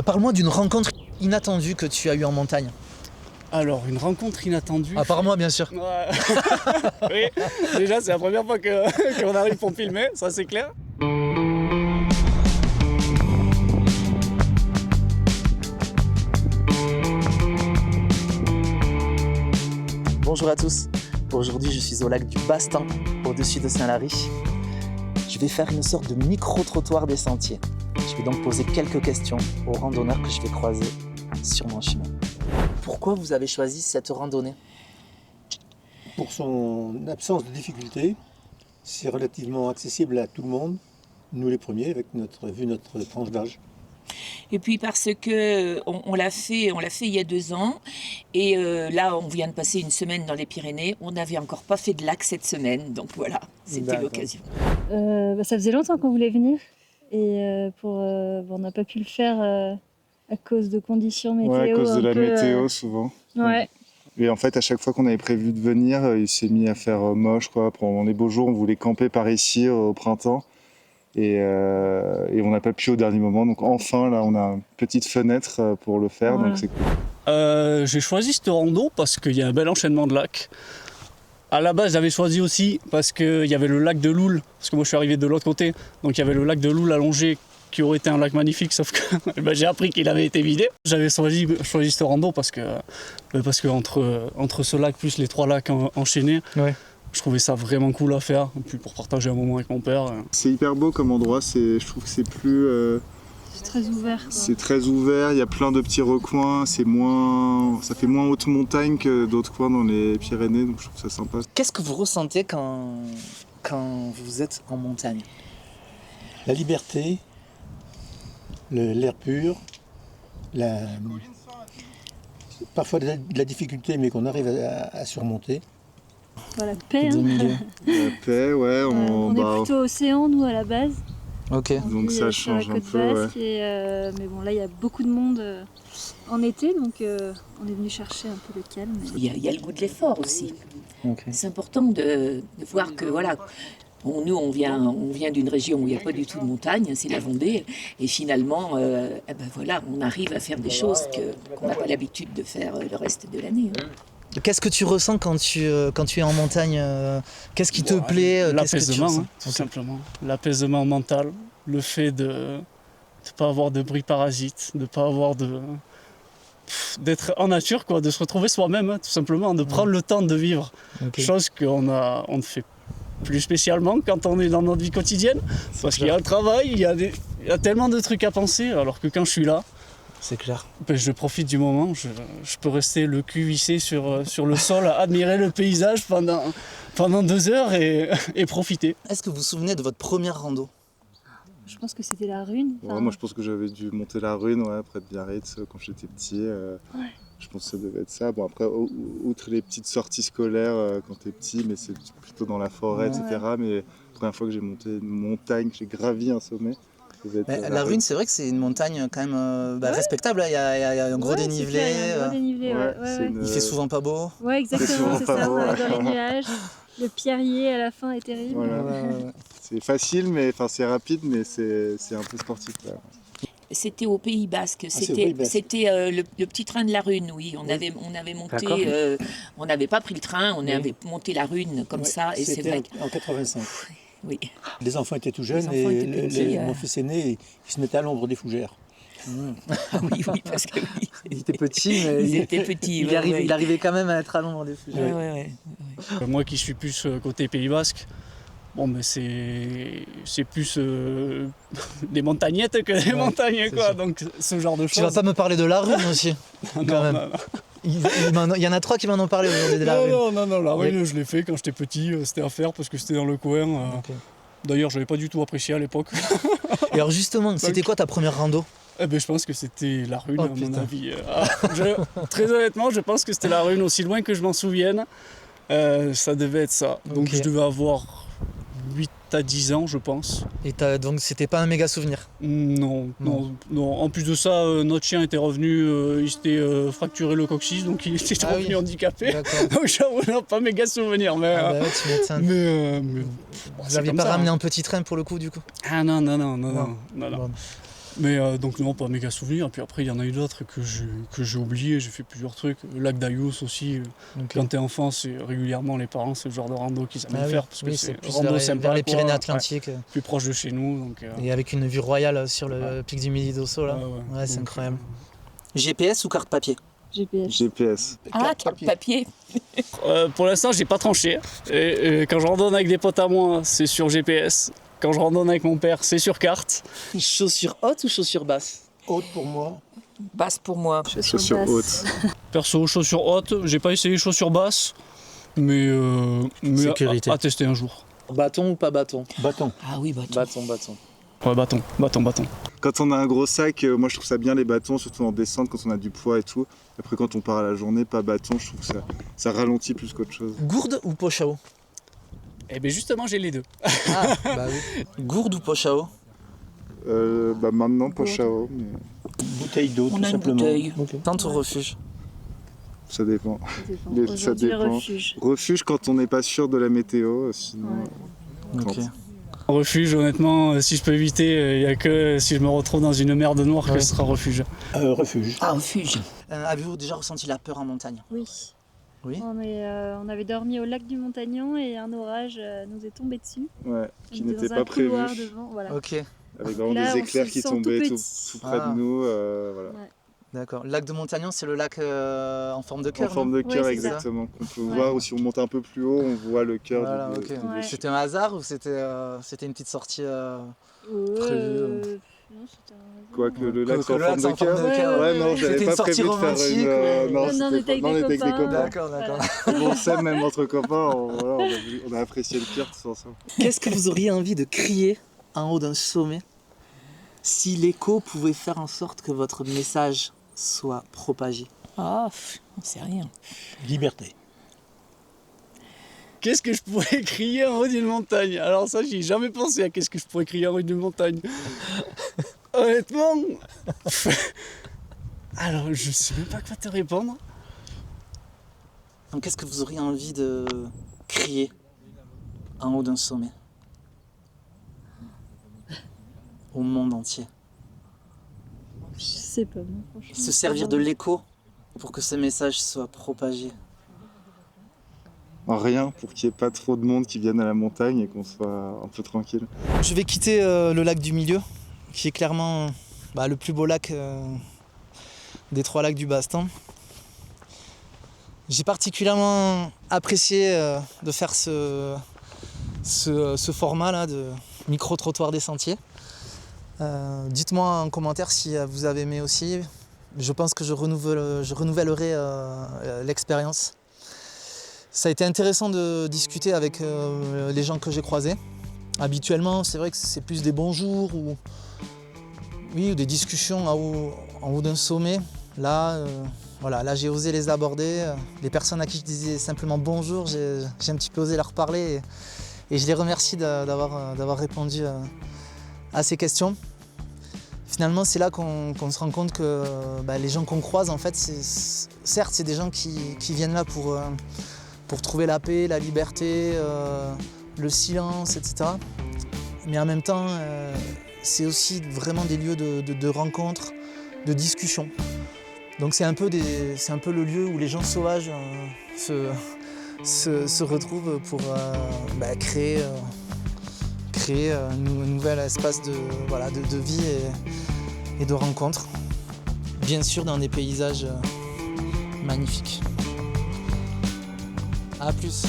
Parle-moi d'une rencontre inattendue que tu as eue en montagne. Alors, une rencontre inattendue. À part moi, bien sûr. Ouais. Oui, déjà, c'est la première fois qu'on arrive pour filmer, ça c'est clair. Bonjour à tous. Aujourd'hui, je suis au lac du Bastan, au-dessus de Saint-Lary. Je vais faire une sorte de micro-trottoir des sentiers. Je vais donc poser quelques questions aux randonneurs que je vais croiser sur mon chemin. Pourquoi vous avez choisi cette randonnée ? Pour son absence de difficulté, c'est relativement accessible à tout le monde, nous les premiers, vu notre tranche d'âge. Et puis parce que on l'a fait il y a 2 ans, et là on vient de passer une semaine dans les Pyrénées. On n'avait encore pas fait de lac cette semaine, donc voilà, c'était D'accord. l'occasion. Ça faisait longtemps qu'on voulait venir, et on n'a pas pu le faire à cause de conditions météo. Ouais, à cause de la météo météo souvent. Ouais. Et en fait, à chaque fois qu'on avait prévu de venir, il s'est mis à faire moche, quoi. Pendant les beaux jours, on voulait camper par ici au printemps. Et on n'a pas pu au dernier moment. Donc enfin, là, on a une petite fenêtre pour le faire. Voilà. Donc c'est cool. J'ai choisi cette rando parce qu'il y a un bel enchaînement de lacs. À la base, j'avais choisi aussi parce qu'il y avait le lac de Loul, parce que moi je suis arrivé de l'autre côté. Donc il y avait le lac de Loul allongé, qui aurait été un lac magnifique, sauf que j'ai appris qu'il avait été vidé. J'avais choisi ce rando parce que entre ce lac plus les 3 lacs enchaînés, Ouais. je trouvais ça vraiment cool à faire. Et puis pour partager un moment avec mon père. C'est hyper beau comme endroit. Je trouve que c'est plus... C'est très ouvert, quoi. c'est très ouvert. Il y a plein de petits recoins. Ça fait moins haute montagne que d'autres coins dans les Pyrénées. Donc je trouve ça sympa. Qu'est-ce que vous ressentez quand vous êtes en montagne ? La liberté, l'air pur, parfois de la difficulté, mais qu'on arrive à surmonter. Voilà, paix. Deux Hein. milieux. La paix, ouais. On est plutôt océan, nous, à la base. Ok. On Donc vit, ça sur la change un côte peu, basque, mais bon, là, il y a beaucoup de monde en été, donc on est venu chercher un peu le calme. Il y a le goût de l'effort aussi. Ok. C'est important de voir que voilà. Nous, on vient d'une région où il n'y a pas du tout de montagne, c'est la Vendée, et finalement, voilà, on arrive à faire des choses qu'on n'a pas l'habitude de faire le reste de l'année. Hein. Qu'est-ce que tu ressens quand tu es en montagne ? Qu'est-ce qui te plaît ? Qu'est-ce que tu L'apaisement, ressens ? tout simplement. L'apaisement mental, le fait de ne pas avoir de bruit parasite, de ne pas avoir d'être en nature, quoi, de se retrouver soi-même, hein, tout simplement, de prendre le temps de vivre. Ok. Chose on ne fait plus spécialement quand on est dans notre vie quotidienne, parce qu'il y a un travail, il y a tellement de trucs à penser, alors que quand je suis là, C'est clair. je profite du moment, je peux rester le cul vissé sur le sol, à admirer le paysage pendant 2 heures et profiter. Est-ce que vous vous souvenez de votre première rando ? Je pense que c'était la Rune. Ouais, moi, je pense que j'avais dû monter la Rune, ouais, près de Biarritz, quand j'étais petit. Je pense que ça devait être ça. Bon, après, outre les petites sorties scolaires quand t'es petit, mais c'est plutôt dans la forêt, Ouais. etc. Mais la première fois que j'ai monté une montagne, que j'ai gravi un sommet, ça devait être La Rune, c'est vrai que c'est une montagne quand même respectable. Hein. Il y a un gros dénivelé. Il y a un gros dénivelé, Ouais, ouais. c'est une- Il fait souvent pas beau. Ouais, exactement, souvent c'est pas ça. beau, On est ouais. dans les nuages. Le pierrier à la fin est terrible. Voilà. Ouais. C'est facile, mais c'est rapide, mais c'est un peu sportif. Là. C'était au Pays Basque. c'est au Pays Basque. C'était le petit train de la Rune, oui. On avait monté. D'accord. On n'avait pas pris le train, on Oui. avait monté la Rune comme Ouais, ça, et c'est c'était vrai. en 85. Oui. Les enfants étaient tout jeunes enfants et étaient petits, mon fils aîné, il se mettait à l'ombre des fougères. Ah oui, parce que oui. Il était petit, mais Ils étaient petits. il arrivait quand même à être à l'ombre des fougères. Ouais. Moi qui suis plus côté Pays Basque, bon, mais c'est plus des montagnettes que des montagnes, c'est quoi. sûr. Donc ce genre de Tu vas choses. pas me parler de la Rune aussi Non, quand même. non, Il y en a 3 qui m'en ont parlé aujourd'hui de la Rune. non, la Rune, je l'ai fait quand j'étais petit, c'était à faire parce que c'était dans le coin. Ok. D'ailleurs, j'avais pas du tout apprécié à l'époque. Et alors justement, c'était quoi ta première rando ? Je pense que c'était la Rune, Oh, à mon putain. avis. Très honnêtement, je pense que c'était la Rune, aussi loin que je m'en souvienne. Ça devait être ça. Donc Ok. je devais avoir 8 à 10 ans, je pense. Et donc c'était pas un méga souvenir. Non. En plus de ça, notre chien était revenu, il s'était fracturé le coccyx, donc il était Ah revenu oui. handicapé. D'accord. Donc j'avoue, non, pas méga souvenir, mais... Ah bah ouais, tu m'étonnes. mais Vous n'aviez pas ramené un petit train pour le coup du coup ? Ah non. Bon. Mais donc non, pas méga souvenir. Puis après, il y en a eu d'autres que j'ai oubliés. J'ai fait plusieurs trucs. Le lac d'Ayous aussi. Donc, Quand t'es enfant, c'est régulièrement les parents, c'est le genre de rando qu'ils aiment faire. Parce que oui, c'est plus rando vers, sympa, vers les quoi. Pyrénées-Atlantiques. Ouais, plus proche de chez nous. Donc, Et avec une vue royale sur le pic du Midi d'Osso, là. ouais. Ouais, c'est Donc, incroyable. GPS ou carte papier? GPS. GPS. Ah, carte papier. Pour l'instant, j'ai pas tranché. Et quand je randonne avec des potes à moi, c'est sur GPS. Quand je randonne avec mon père, c'est sur carte. Chaussures hautes ou chaussures basses? Haute pour moi. Basse pour moi. Chaussures basses. hautes. Perso, chaussures hautes. J'ai pas essayé chaussures basses. Mais Sécurité. à tester un jour. Bâton ou pas bâton? Bâton. Ah oui, bâton. Bâton. Ouais, bâton. Quand on a un gros sac, moi je trouve ça bien les bâtons, surtout en descente quand on a du poids et tout. Après quand on part à la journée, pas bâton, je trouve que ça ralentit plus qu'autre chose. Gourde ou poche à eau? Et bien justement, j'ai les deux. Ah, bah oui. Gourde ou poche à eau? Maintenant poche à eau, mais Bouteille d'eau, On tout a une simplement. bouteille. Ok. Tente ou refuge? ça dépend. Ça Aujourd'hui, dépend. refuge. Refuge quand on n'est pas sûr de la météo, sinon... Ok. Refuge, honnêtement, si je peux éviter, il n'y a que si je me retrouve dans une merde noire que ce sera refuge. Refuge. Ah, refuge. Avez-vous déjà ressenti la peur en montagne? Oui. Oui. On avait dormi au lac du Montagnon et un orage nous est tombé dessus. Ouais, qui On était n'était dans pas un couloir prévu. devant, voilà. Ok, Avec vraiment Là, des on éclairs se qui sent tombaient tout tout, petit. tout près Ah. de nous. Voilà. d'accord. Le lac de Montagnon, c'est le lac en forme de En cœur, forme non? de cœur, Ouais, c'est ça. exactement. Qu'on peut Ouais. voir, ou si on monte un peu plus haut, on voit le cœur Voilà, du... ok. Ouais. C'était un hasard ou c'était une petite sortie prévue? Non, c'était un... Quoi que le Que- lac que soit en le lac forme de soit en forme cœur. de cœur, Ouais, ouais, non, ouais. j'avais C'était pas une sortie prévu de faire romantique, une... ouais. Non, on était avec des copains. D'accord. Bon, on s'aime même entre copains, on a apprécié le pire tous ensemble. Qu'est-ce que vous auriez envie de crier en haut d'un sommet si l'écho pouvait faire en sorte que votre message soit propagé? Ah, on sait rien. Liberté. Qu'est-ce que je pourrais crier en haut d'une montagne? Alors ça, j'y ai jamais pensé à qu'est-ce que je pourrais crier en haut d'une montagne. Honnêtement... Alors, je sais même pas quoi te répondre. Donc, qu'est-ce que vous auriez envie de crier en haut d'un sommet au monde entier? Je sais pas, moi, franchement. Se servir de l'écho pour que ce message soit propagé. Rien, pour qu'il n'y ait pas trop de monde qui vienne à la montagne et qu'on soit un peu tranquille. Je vais quitter le lac du Milieu, qui est clairement le plus beau lac des 3 lacs du Bastan. J'ai particulièrement apprécié de faire ce format-là de micro-trottoir des sentiers. Dites-moi en commentaire si vous avez aimé aussi. Je pense que je renouvellerai l'expérience. Ça a été intéressant de discuter avec les gens que j'ai croisés. Habituellement, c'est vrai que c'est plus des bonjours ou des discussions en haut d'un sommet. Là, là j'ai osé les aborder. Les personnes à qui je disais simplement bonjour, j'ai un petit peu osé leur parler et je les remercie d'avoir répondu à ces questions. Finalement, c'est là qu'on se rend compte que les gens qu'on croise, en fait, certes, c'est des gens qui viennent là pour trouver la paix, la liberté, le silence, etc. Mais en même temps, c'est aussi vraiment des lieux de rencontres, de discussion. Donc c'est un peu le lieu où les gens sauvages se retrouvent pour créer un nouvel espace de vie et de rencontres. Bien sûr dans des paysages magnifiques. À plus.